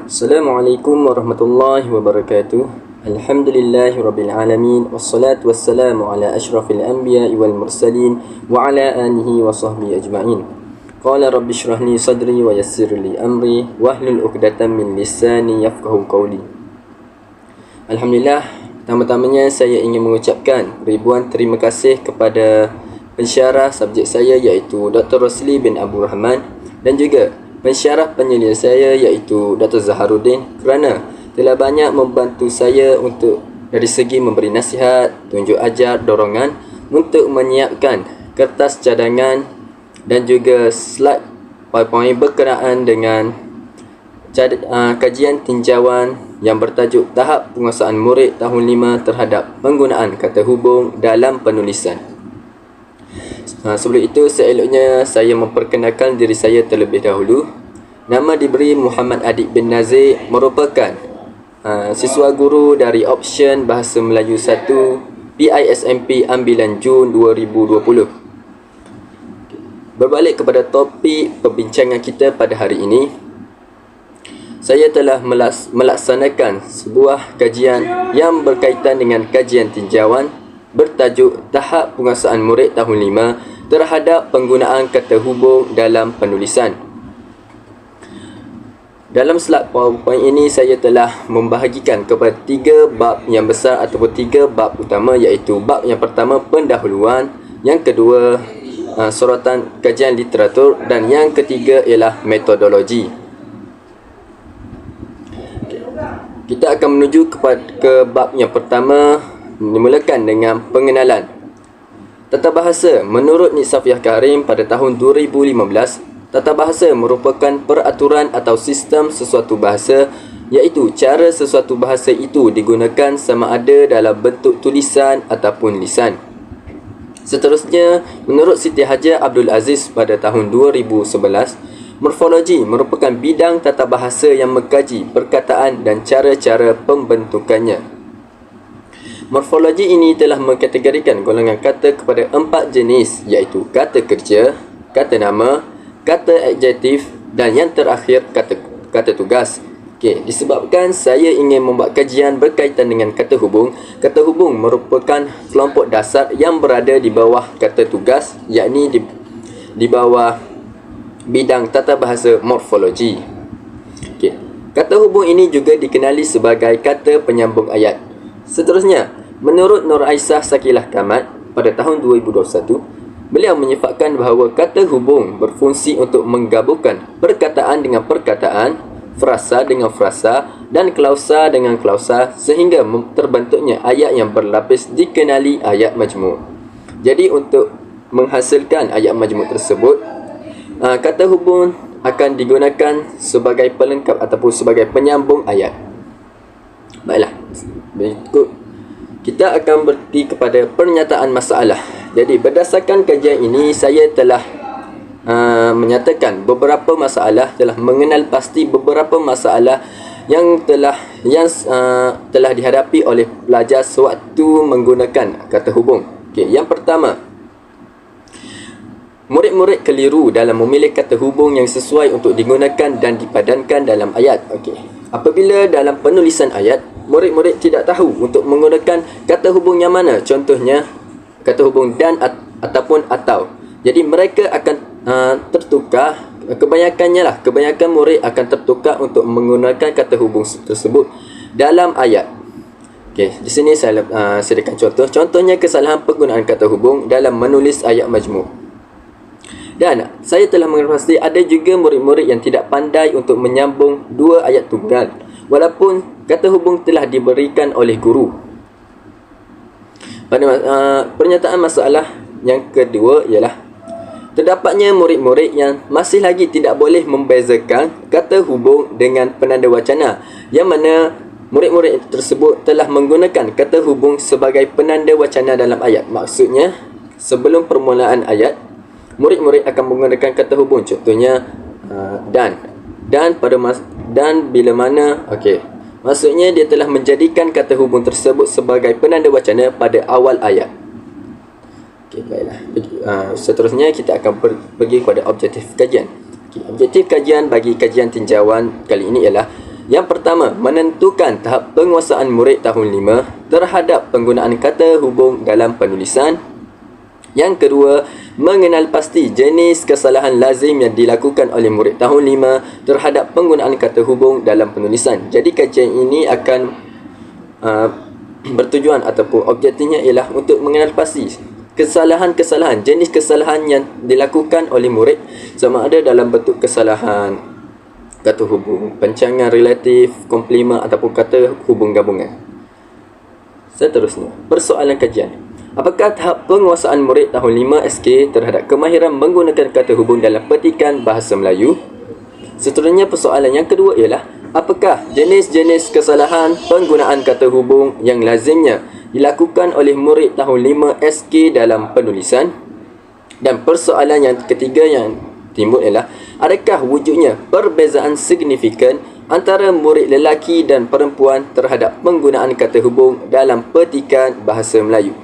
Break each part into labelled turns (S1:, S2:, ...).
S1: Assalamualaikum warahmatullahi wabarakatuh. Alhamdulillahirabbil alamin wassalatu wassalamu ala asyrafil anbiya'i wal mursalin wa ala alihi wa sahbihi ajma'in. Qala rabbi shrah li sadri wa yassir li amri wahlul 'uqdatam min lisani yafqahu qawli. Alhamdulillah, pertama-tamanya saya ingin mengucapkan ribuan terima kasih kepada pensyarah subjek saya iaitu Dr. Rosli bin Abdul Rahman dan juga pensyarah penyelia saya iaitu Dr. Zaharuddin kerana telah banyak membantu saya untuk dari segi memberi nasihat, tunjuk ajar, dorongan untuk menyiapkan kertas cadangan dan juga slide PowerPoint berkenaan dengan kajian tinjauan yang bertajuk Tahap Penguasaan Murid Tahun 5 terhadap penggunaan kata hubung dalam penulisan. Sebelum itu, seeloknya saya memperkenalkan diri saya terlebih dahulu. Nama diberi Muhammad Adib bin Nazir, merupakan siswa guru dari Option Bahasa Melayu 1 PISMP ambilan Jun 2020. Berbalik kepada topik perbincangan kita pada hari ini, saya telah melaksanakan sebuah kajian yang berkaitan dengan kajian tinjauan bertajuk Tahap Penguasaan Murid Tahun 5 terhadap penggunaan kata hubung dalam penulisan. Dalam slide PowerPoint ini saya telah membahagikan kepada 3 bab yang besar ataupun 3 bab utama, iaitu bab yang pertama pendahuluan, yang kedua sorotan kajian literatur dan yang ketiga ialah metodologi. Kita akan menuju ke bab yang pertama, dimulakan dengan pengenalan. Tata bahasa menurut Nik Safiyah Karim pada tahun 2015, tata bahasa merupakan peraturan atau sistem sesuatu bahasa, iaitu cara sesuatu bahasa itu digunakan sama ada dalam bentuk tulisan ataupun lisan. Seterusnya, menurut Siti Hajar Abdul Aziz pada tahun 2011, morfologi merupakan bidang tata bahasa yang mengkaji perkataan dan cara-cara pembentukannya. Morfologi ini telah mengkategorikan golongan kata kepada 4 jenis, iaitu kata kerja, kata nama, kata adjektif dan yang terakhir kata tugas. Disebabkan saya ingin membuat kajian berkaitan dengan kata hubung. Kata hubung merupakan kelompok dasar yang berada di bawah kata tugas, yakni di bawah bidang tata bahasa morfologi. Kata hubung ini juga dikenali sebagai kata penyambung ayat. Seterusnya, menurut Nur Aisyah Sakilah Kamat pada tahun 2021, beliau menyifatkan bahawa kata hubung berfungsi untuk menggabungkan perkataan dengan perkataan, frasa dengan frasa dan klausa dengan klausa sehingga terbentuknya ayat yang berlapis dikenali ayat majmuk. Jadi untuk menghasilkan ayat majmuk tersebut, kata hubung akan digunakan sebagai pelengkap ataupun sebagai penyambung ayat. Baiklah, berikut kita akan berhenti kepada pernyataan masalah. Jadi berdasarkan kajian ini, saya telah menyatakan beberapa masalah, telah mengenal pasti beberapa masalah yang telah dihadapi oleh pelajar sewaktu menggunakan kata hubung. Yang pertama, murid-murid keliru dalam memilih kata hubung yang sesuai untuk digunakan dan dipadankan dalam ayat. Apabila dalam penulisan ayat, murid-murid tidak tahu untuk menggunakan kata hubung yang mana. Contohnya, kata hubung dan ataupun atau. Jadi mereka akan tertukar. Kebanyakan murid akan tertukar untuk menggunakan kata hubung tersebut dalam ayat. Di sini saya sediakan contoh. Contohnya kesalahan penggunaan kata hubung dalam menulis ayat majmuk. Dan saya telah mengerti ada juga murid-murid yang tidak pandai untuk menyambung 2 ayat tunggal walaupun kata hubung telah diberikan oleh guru. Pada pernyataan masalah yang kedua ialah terdapatnya murid-murid yang masih lagi tidak boleh membezakan kata hubung dengan penanda wacana, yang mana murid-murid tersebut telah menggunakan kata hubung sebagai penanda wacana dalam ayat. Maksudnya, sebelum permulaan ayat, murid-murid akan menggunakan kata hubung, contohnya dan bila mana. Maksudnya dia telah menjadikan kata hubung tersebut sebagai penanda wacana pada awal ayat. Baiklah. Seterusnya kita akan pergi kepada objektif kajian. Objektif kajian bagi kajian tinjauan kali ini ialah Yang pertama, menentukan tahap penguasaan murid tahun 5 terhadap penggunaan kata hubung dalam penulisan. Yang kedua, mengenal pasti jenis kesalahan lazim yang dilakukan oleh murid tahun 5 terhadap penggunaan kata hubung dalam penulisan. Jadi kajian ini akan bertujuan ataupun objektifnya ialah untuk mengenal pasti kesalahan-kesalahan, jenis kesalahan yang dilakukan oleh murid, sama ada dalam bentuk kesalahan kata hubung pancangan relatif, komplimen ataupun kata hubung gabungan. Seterusnya, persoalan kajian. Apakah tahap penguasaan murid tahun 5 SK terhadap kemahiran menggunakan kata hubung dalam petikan bahasa Melayu? Seterusnya, persoalan yang kedua ialah apakah jenis-jenis kesalahan penggunaan kata hubung yang lazimnya dilakukan oleh murid tahun 5 SK dalam penulisan? Dan persoalan yang ketiga yang timbul ialah adakah wujudnya perbezaan signifikan antara murid lelaki dan perempuan terhadap penggunaan kata hubung dalam petikan bahasa Melayu?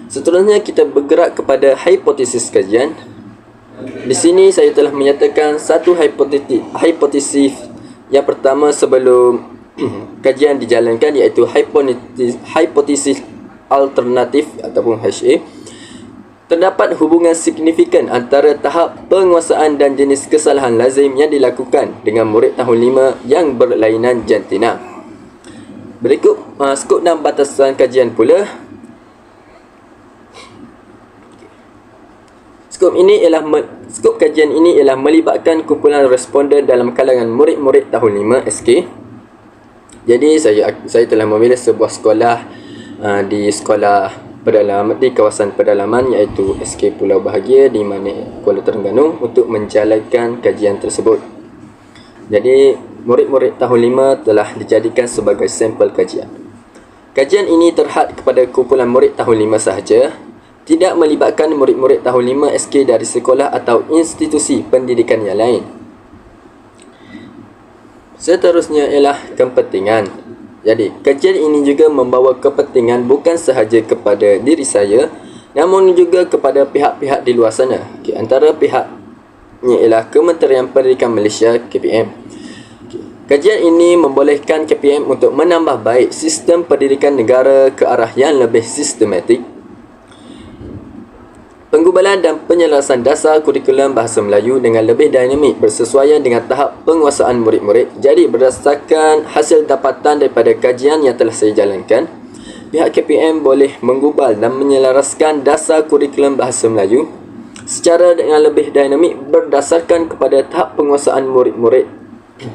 S1: Seterusnya kita bergerak kepada hipotesis kajian. Di sini saya telah menyatakan satu hipotesis yang pertama sebelum kajian dijalankan, iaitu hipotesis alternatif ataupun HA. Terdapat hubungan signifikan antara tahap penguasaan dan jenis kesalahan lazim yang dilakukan dengan murid tahun 5 yang berlainan jantina. Berikut skop dan batasan kajian pula. Skop kajian ini ialah melibatkan kumpulan responden dalam kalangan murid-murid tahun 5 SK. Jadi saya telah memilih sebuah sekolah di di kawasan pedalaman, iaitu SK Pulau Bahagia di mana Kuala Terengganu, untuk menjalankan kajian tersebut. Jadi murid-murid tahun 5 telah dijadikan sebagai sampel kajian. Kajian ini terhad kepada kumpulan murid tahun 5 sahaja, tidak melibatkan murid-murid tahun 5 SK dari sekolah atau institusi pendidikan yang lain. Seterusnya ialah kepentingan. Jadi, kajian ini juga membawa kepentingan bukan sahaja kepada diri saya, namun juga kepada pihak-pihak di luar sana. Antara pihaknya ialah Kementerian Pendidikan Malaysia, KPM. Kajian ini membolehkan KPM untuk menambah baik sistem pendidikan negara ke arah yang lebih sistematik. Penggubalan dan penyelarasan dasar kurikulum bahasa Melayu dengan lebih dinamik bersesuaian dengan tahap penguasaan murid-murid. Jadi berdasarkan hasil dapatan daripada kajian yang telah saya jalankan, pihak KPM boleh menggubal dan menyelaraskan dasar kurikulum bahasa Melayu secara dengan lebih dinamik berdasarkan kepada tahap penguasaan murid-murid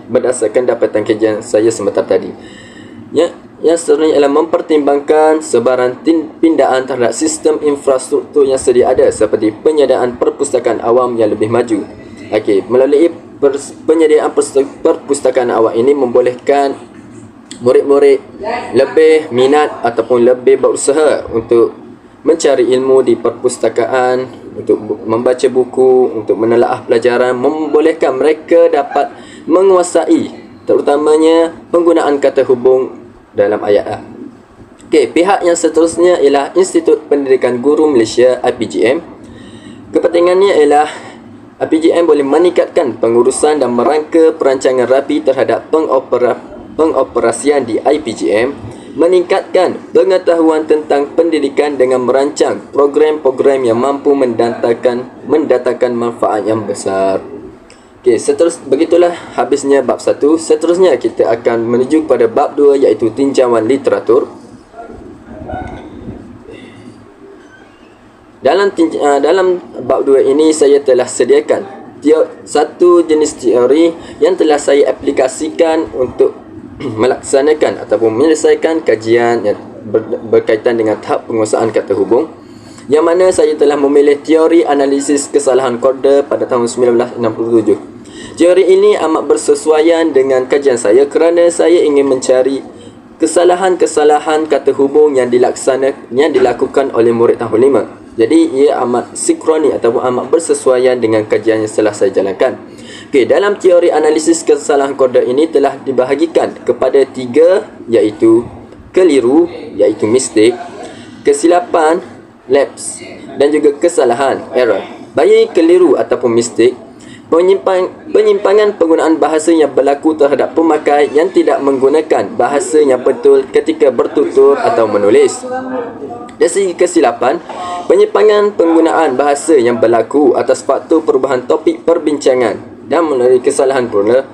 S1: berdasarkan dapatan kajian saya sebentar tadi. Yang seterusnya ialah mempertimbangkan sebaran pindaan terhadap sistem infrastruktur yang sedia ada seperti penyediaan perpustakaan awam yang lebih maju. Melalui penyediaan perpustakaan awam ini membolehkan murid-murid lebih minat ataupun lebih berusaha untuk mencari ilmu di perpustakaan, untuk membaca buku, untuk menelaah pelajaran, membolehkan mereka dapat menguasai terutamanya penggunaan kata hubung dalam ayat A. Pihak yang seterusnya ialah Institut Pendidikan Guru Malaysia, IPGM. Kepentingannya ialah IPGM boleh meningkatkan pengurusan dan merangka perancangan rapi terhadap pengoperasian di IPGM, meningkatkan pengetahuan tentang pendidikan dengan merancang program-program yang mampu mendatangkan manfaat yang besar. Begitulah habisnya bab 1. Seterusnya kita akan menuju kepada bab 2, iaitu tinjauan literatur. Dalam bab 2 ini saya telah sediakan satu jenis teori yang telah saya aplikasikan untuk melaksanakan ataupun menyelesaikan kajian yang berkaitan dengan tahap penguasaan kata hubung, yang mana saya telah memilih teori analisis kesalahan korda pada tahun 1967. Teori ini amat bersesuaian dengan kajian saya kerana saya ingin mencari kesalahan-kesalahan kata hubung yang dilakukan oleh murid tahun 5. Jadi ia amat sinkroni ataupun amat bersesuaian dengan kajian yang telah saya jalankan. Dalam teori analisis kesalahan korda ini telah dibahagikan kepada 3, iaitu keliru, iaitu mistake, kesilapan, lapse, dan juga kesalahan, error. Bagi keliru ataupun mistake, Penyimpangan penggunaan bahasa yang berlaku terhadap pemakai yang tidak menggunakan bahasa yang betul ketika bertutur atau menulis. Dari segi kesilapan, penyimpangan penggunaan bahasa yang berlaku atas faktor perubahan topik perbincangan dan melalui kesalahan pula,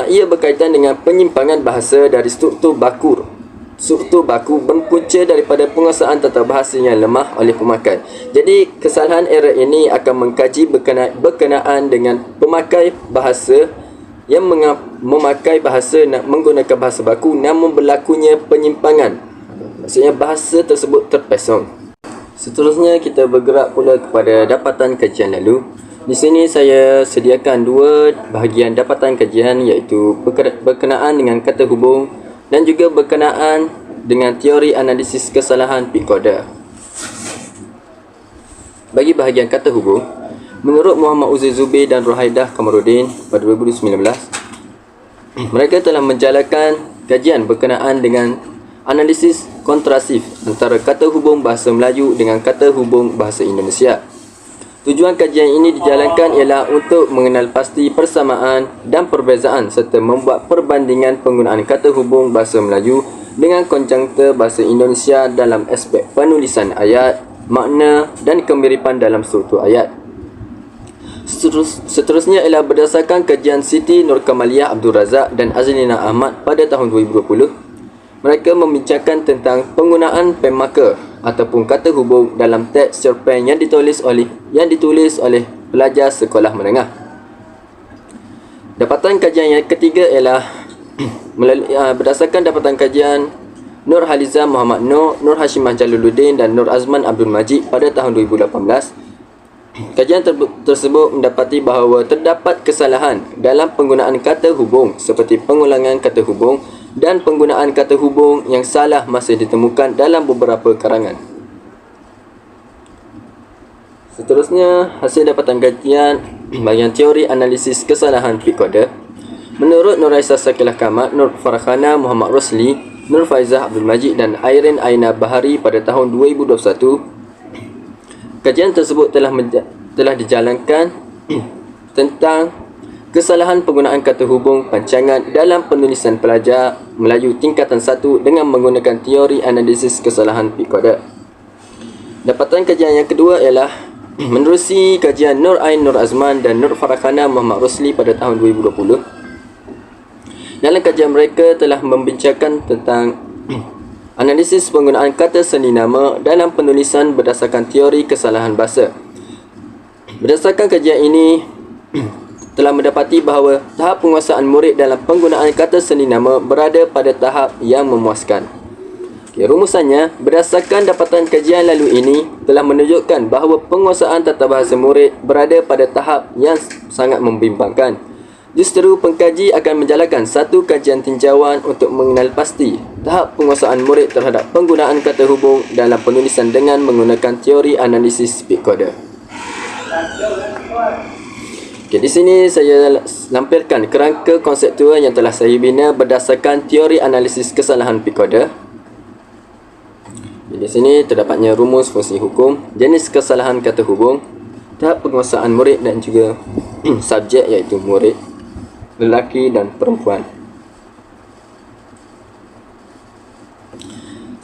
S1: ia berkaitan dengan penyimpangan bahasa dari struktur baku. Struktur baku berpunca daripada penguasaan tata bahasa yang lemah oleh pemakai. Jadi, kesalahan error ini akan mengkaji berkenaan dengan pemakai bahasa yang memakai bahasa menggunakan bahasa baku namun berlakunya penyimpangan. Maksudnya bahasa tersebut terpesong. Seterusnya kita bergerak pula kepada dapatan kajian lalu. Di sini saya sediakan dua bahagian dapatan kajian, iaitu berkenaan dengan kata hubung dan juga berkenaan dengan teori analisis kesalahan Picoda. Bagi bahagian kata hubung, menurut Muhammad Uzair Zubir dan Rohaidah Kamarudin pada 2019, mereka telah menjalankan kajian berkenaan dengan analisis kontrasif antara kata hubung bahasa Melayu dengan kata hubung bahasa Indonesia. Tujuan kajian ini dijalankan ialah untuk mengenal pasti persamaan dan perbezaan serta membuat perbandingan penggunaan kata hubung bahasa Melayu dengan konjunktur bahasa Indonesia dalam aspek penulisan ayat, makna dan kemiripan dalam struktur ayat. Seterusnya ialah berdasarkan kajian Siti Nur Kamaliyah Abdul Razak dan Azlina Ahmad pada tahun 2020. Mereka membincangkan tentang penggunaan pen marker ataupun kata hubung dalam teks cerpen yang ditulis oleh pelajar sekolah menengah. Dapatan kajian yang ketiga ialah berdasarkan dapatan kajian Nur Haliza Muhammad Nur Hashimah Jaluluddin dan Nur Azman Abdul Majid pada tahun 2018. Kajian tersebut mendapati bahawa terdapat kesalahan dalam penggunaan kata hubung seperti pengulangan kata hubung dan penggunaan kata hubung yang salah masih ditemukan dalam beberapa karangan. Seterusnya, hasil dapatan kajian bahagian teori analisis kesalahan Picoda. Menurut Nur Aisyah Sakilah Kamat, Nur Farhana Muhammad Rosli, Nur Faizah Abdul Majid dan Airin Aina Bahari pada tahun 2021, kajian tersebut telah dijalankan tentang kesalahan penggunaan kata hubung pancangan dalam penulisan pelajar Melayu tingkatan 1 dengan menggunakan teori analisis kesalahan Picoda. Dapatan kajian yang kedua ialah menerusi kajian Nur Ain Nur Azman dan Nur Farhana Muhammad Rosli pada tahun 2020. Dalam kajian mereka telah membincangkan tentang analisis penggunaan kata seni nama dalam penulisan berdasarkan teori kesalahan bahasa. Berdasarkan kajian ini telah mendapati bahawa tahap penguasaan murid dalam penggunaan kata seni nama berada pada tahap yang memuaskan. Rumusannya, berdasarkan dapatan kajian lalu ini telah menunjukkan bahawa penguasaan tata bahasa murid berada pada tahap yang sangat membimbangkan. Justru pengkaji akan menjalankan satu kajian tinjauan untuk mengenal pasti tahap penguasaan murid terhadap penggunaan kata hubung dalam penulisan dengan menggunakan teori analisis Picoda. Di sini saya lampirkan kerangka konseptual yang telah saya bina berdasarkan teori analisis kesalahan Picoda. Di sini terdapatnya rumus fungsi hukum, jenis kesalahan kata hubung, tahap penguasaan murid dan juga subjek iaitu murid, lelaki dan perempuan.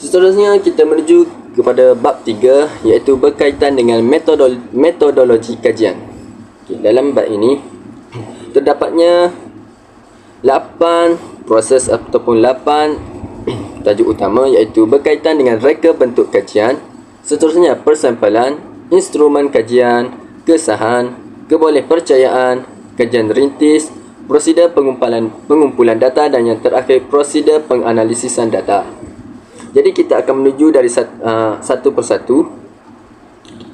S1: Seterusnya kita menuju kepada bab 3 iaitu berkaitan dengan metodologi kajian. Dalam bab ini terdapatnya 8 proses ataupun 8 tajuk utama iaitu berkaitan dengan reka bentuk kajian, seterusnya persampalan, instrumen kajian, kesahan, kebolehpercayaan, kajian rintis, prosedur pengumpulan data dan yang terakhir prosedur penganalisisan data. Jadi kita akan menuju dari satu persatu.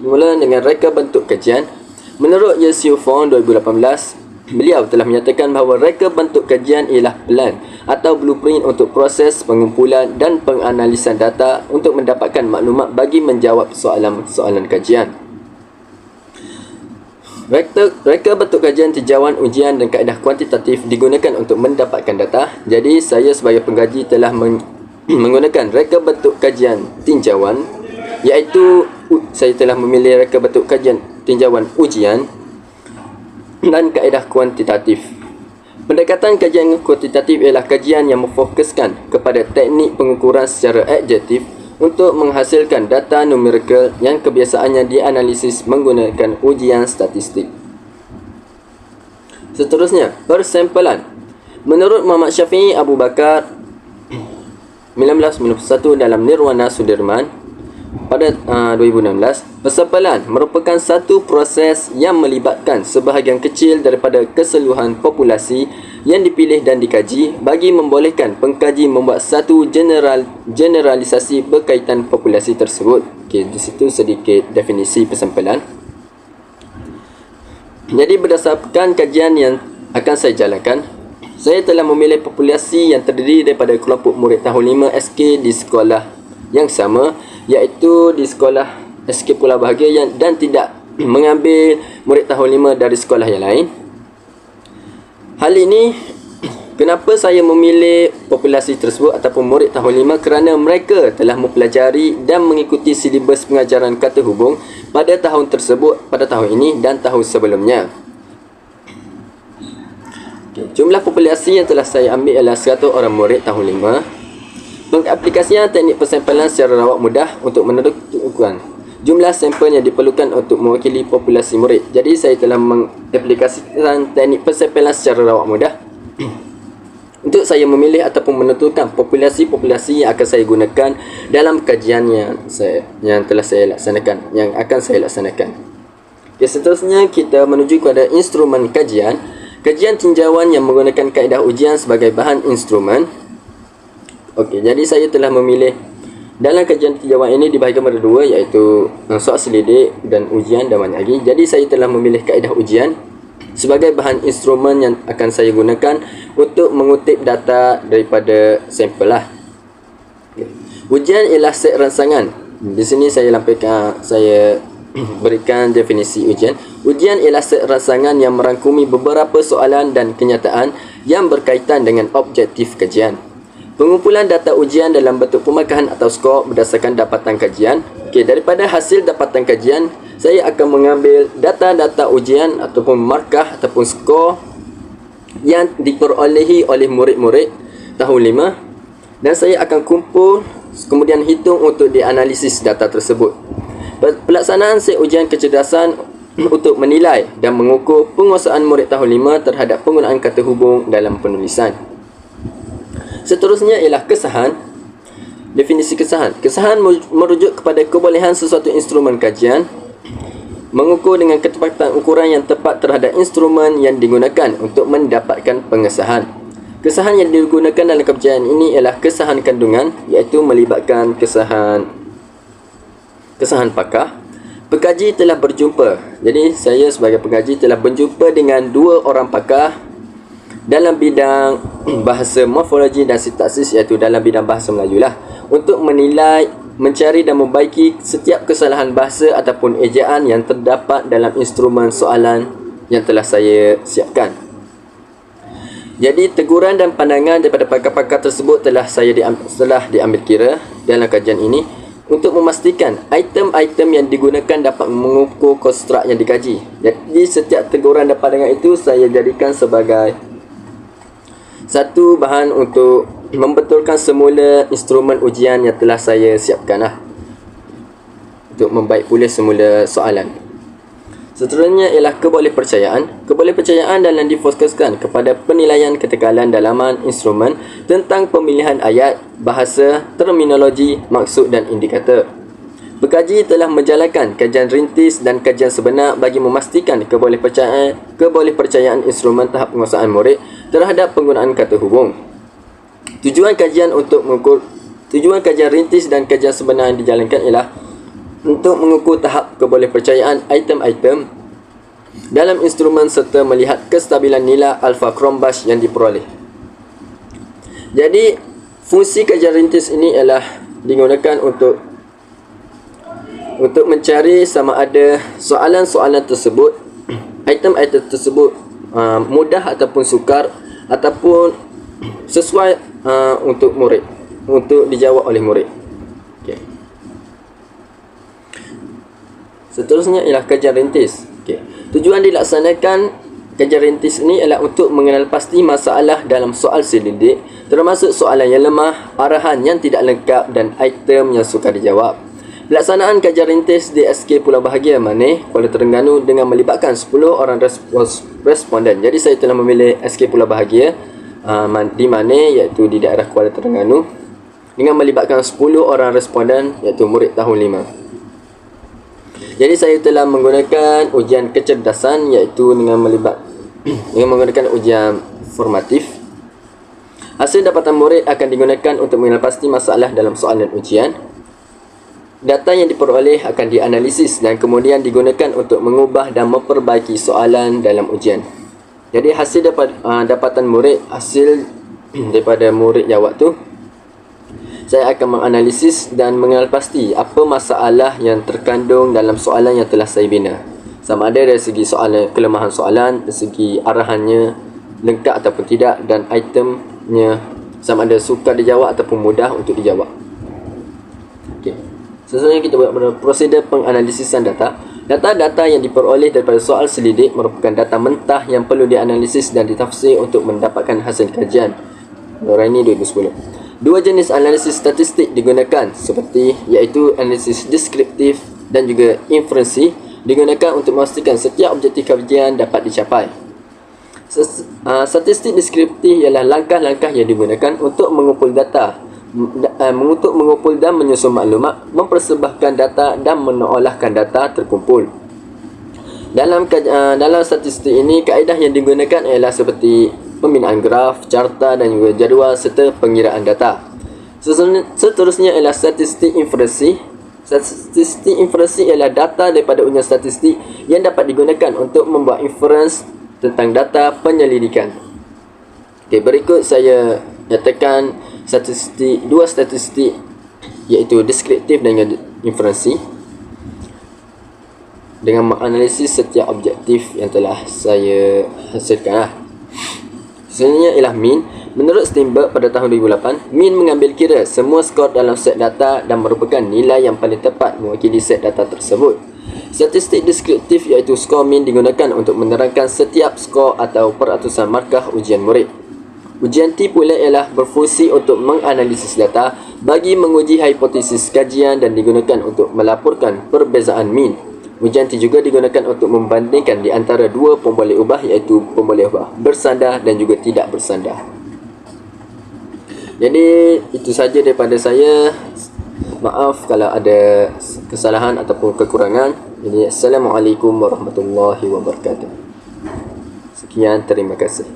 S1: Mula dengan reka bentuk kajian. Menurut Yesio Fong 2018, beliau telah menyatakan bahawa reka bentuk kajian ialah plan atau blueprint untuk proses pengumpulan dan penganalisan data untuk mendapatkan maklumat bagi menjawab soalan-soalan kajian. Reka bentuk kajian tinjauan, ujian dan kaedah kuantitatif digunakan untuk mendapatkan data. Jadi saya sebagai pengkaji telah menggunakan reka bentuk kajian tinjauan, iaitu saya telah memilih reka bentuk kajian tinjauan ujian dan kaedah kuantitatif. Pendekatan kajian kuantitatif ialah kajian yang memfokuskan kepada teknik pengukuran secara objektif untuk menghasilkan data numerikal yang kebiasaannya dianalisis menggunakan ujian statistik. Seterusnya, persempelan. Menurut Muhammad Syafi'i Abu Bakar 1991 dalam Nirwana Sudirman pada 2016, persempelan merupakan satu proses yang melibatkan sebahagian kecil daripada keseluruhan populasi yang dipilih dan dikaji bagi membolehkan pengkaji membuat satu generalisasi berkaitan populasi tersebut. Okey, di situ sedikit definisi persempelan. Jadi berdasarkan kajian yang akan saya jalankan, saya telah memilih populasi yang terdiri daripada kelompok murid tahun 5 SK di sekolah yang sama, iaitu di sekolah SK Pulau Bahagia dan tidak mengambil murid tahun 5 dari sekolah yang lain. Hal ini, kenapa saya memilih populasi tersebut ataupun murid tahun 5? Kerana mereka telah mempelajari dan mengikuti silibus pengajaran kata hubung pada tahun tersebut, pada tahun ini dan tahun sebelumnya. Jumlah populasi yang telah saya ambil adalah 100 orang murid tahun 5. Pengaplikasian teknik persempelan secara rawat mudah untuk menentukan jumlah sampel yang diperlukan untuk mewakili populasi murid. Jadi saya telah mengaplikasikan teknik persempelan secara rawat mudah untuk saya memilih ataupun menentukan populasi-populasi yang akan saya gunakan dalam kajian yang telah saya laksanakan, yang akan saya laksanakan. Okay, seterusnya kita menuju kepada instrumen kajian. Kajian tinjauan yang menggunakan kaedah ujian sebagai bahan instrumen. Okey, jadi saya telah memilih dalam kajian tinjauan ini dibahagikan pada dua, iaitu soal selidik dan ujian dan banyak lagi. Jadi saya telah memilih kaedah ujian sebagai bahan instrumen yang akan saya gunakan untuk mengutip data daripada sampel lah. Okay. Ujian ialah set rangsangan. Di sini saya berikan definisi ujian. Ujian ialah set rangsangan yang merangkumi beberapa soalan dan kenyataan yang berkaitan dengan objektif kajian. Pengumpulan data ujian dalam bentuk pemakahan atau skor berdasarkan dapatan kajian. Okey, daripada hasil dapatan kajian, saya akan mengambil data-data ujian ataupun markah ataupun skor yang diperolehi oleh murid-murid tahun 5 dan saya akan kumpul kemudian hitung untuk dianalisis data tersebut. Pelaksanaan set ujian kecerdasan untuk menilai dan mengukur penguasaan murid tahun 5 terhadap penggunaan kata hubung dalam penulisan. Seterusnya ialah kesahan. Definisi kesahan. Kesahan merujuk kepada kebolehan sesuatu instrumen kajian mengukur dengan ketepatan ukuran yang tepat terhadap instrumen yang digunakan untuk mendapatkan pengesahan. Kesahan yang digunakan dalam kajian ini ialah kesahan kandungan, iaitu melibatkan kesahan pakar. Pengkaji telah berjumpa. Jadi saya sebagai pengkaji telah berjumpa dengan 2 orang pakar dalam bidang bahasa morfologi dan sintaksis, iaitu dalam bidang bahasa Melayu lah, untuk menilai, mencari dan membaiki setiap kesalahan bahasa ataupun ejaan yang terdapat dalam instrumen soalan yang telah saya siapkan. Jadi teguran dan pandangan daripada pakar-pakar tersebut telah diambil kira dalam kajian ini untuk memastikan item-item yang digunakan dapat mengukur konstruk yang dikaji. Jadi setiap teguran dan pandangan itu saya jadikan sebagai satu bahan untuk membetulkan semula instrumen ujian yang telah saya siapkan lah, untuk membaik pulih semula soalan. Seterusnya ialah kebolehpercayaan. Kebolehpercayaan dalam difokuskan kepada penilaian ketekalan dalaman instrumen tentang pemilihan ayat, bahasa, terminologi, maksud dan indikator. Pengkaji telah menjalankan kajian rintis dan kajian sebenar bagi memastikan kebolehpercayaan instrumen tahap penguasaan murid terhadap penggunaan kata hubung. Tujuan kajian rintis dan kajian sebenar yang dijalankan ialah untuk mengukur tahap kebolehpercayaan item-item dalam instrumen serta melihat kestabilan nilai alfa Cronbach yang diperoleh. Jadi fungsi kajian rintis ini ialah digunakan untuk mencari sama ada soalan-soalan tersebut, item-item tersebut mudah ataupun sukar ataupun sesuai untuk murid, untuk dijawab oleh murid. Okay. Seterusnya ialah kajian rintis. Okay. Tujuan dilaksanakan kajian rintis ini adalah untuk mengenal pasti masalah dalam soal selidik, termasuk soalan yang lemah, arahan yang tidak lengkap dan item yang sukar dijawab. Pelaksanaan kajian rintis di SK Pulau Bahagia Maneh, Kuala Terengganu dengan melibatkan 10 orang responden. Jadi saya telah memilih SK Pulau Bahagia di Maneh, iaitu di daerah Kuala Terengganu, dengan melibatkan 10 orang responden, iaitu murid tahun 5. Jadi saya telah menggunakan ujian kecerdasan, iaitu dengan menggunakan ujian formatif. Hasil dapatan murid akan digunakan untuk mengenal pasti masalah dalam soalan ujian. Data yang diperoleh akan dianalisis dan kemudian digunakan untuk mengubah dan memperbaiki soalan dalam ujian. Jadi hasil dapatan murid, hasil daripada murid jawab tu, saya akan menganalisis dan mengenal pasti apa masalah yang terkandung dalam soalan yang telah saya bina. Sama ada dari segi soalan, kelemahan soalan, dari segi arahannya lengkap ataupun tidak, dan itemnya sama ada sukar dijawab ataupun mudah untuk dijawab. Okey. Selanjutnya kita buat prosedur penganalisisan data. Data-data yang diperoleh daripada soal selidik merupakan data mentah yang perlu dianalisis dan ditafsir untuk mendapatkan hasil kajian. Nuraini 2010. Dua jenis analisis statistik digunakan seperti iaitu analisis deskriptif dan juga inferensi, digunakan untuk memastikan setiap objektif kajian dapat dicapai. Statistik deskriptif ialah langkah-langkah yang digunakan untuk mengumpul data, untuk mengumpul dan menyusun maklumat, mempersembahkan data dan menolahkan data terkumpul. Dalam statistik ini, kaedah yang digunakan ialah seperti pembinaan graf, carta dan juga jadual serta pengiraan data. Seterusnya ialah statistik inferensi. Statistik inferensi ialah data daripada ujian statistik yang dapat digunakan untuk membuat inference tentang data penyelidikan. Okey, berikut saya nyatakan dua statistik, iaitu deskriptif dan inferensi, dengan menganalisis setiap objektif yang telah saya hasilkan. Selanjutnya ialah mean. Menurut Steinberg pada tahun 2008, mean mengambil kira semua skor dalam set data dan merupakan nilai yang paling tepat mewakili set data tersebut. Statistik deskriptif iaitu skor mean digunakan untuk menerangkan setiap skor atau peratusan markah ujian murid. Ujian T pula ialah berfungsi untuk menganalisis data bagi menguji hipotesis kajian dan digunakan untuk melaporkan perbezaan mean. Ujian T juga digunakan untuk membandingkan di antara dua pemboleh ubah, iaitu pemboleh ubah bersandar dan juga tidak bersandar. Jadi itu saja daripada saya. Maaf kalau ada kesalahan ataupun kekurangan. Jadi Assalamualaikum warahmatullahi wabarakatuh. Sekian, terima kasih.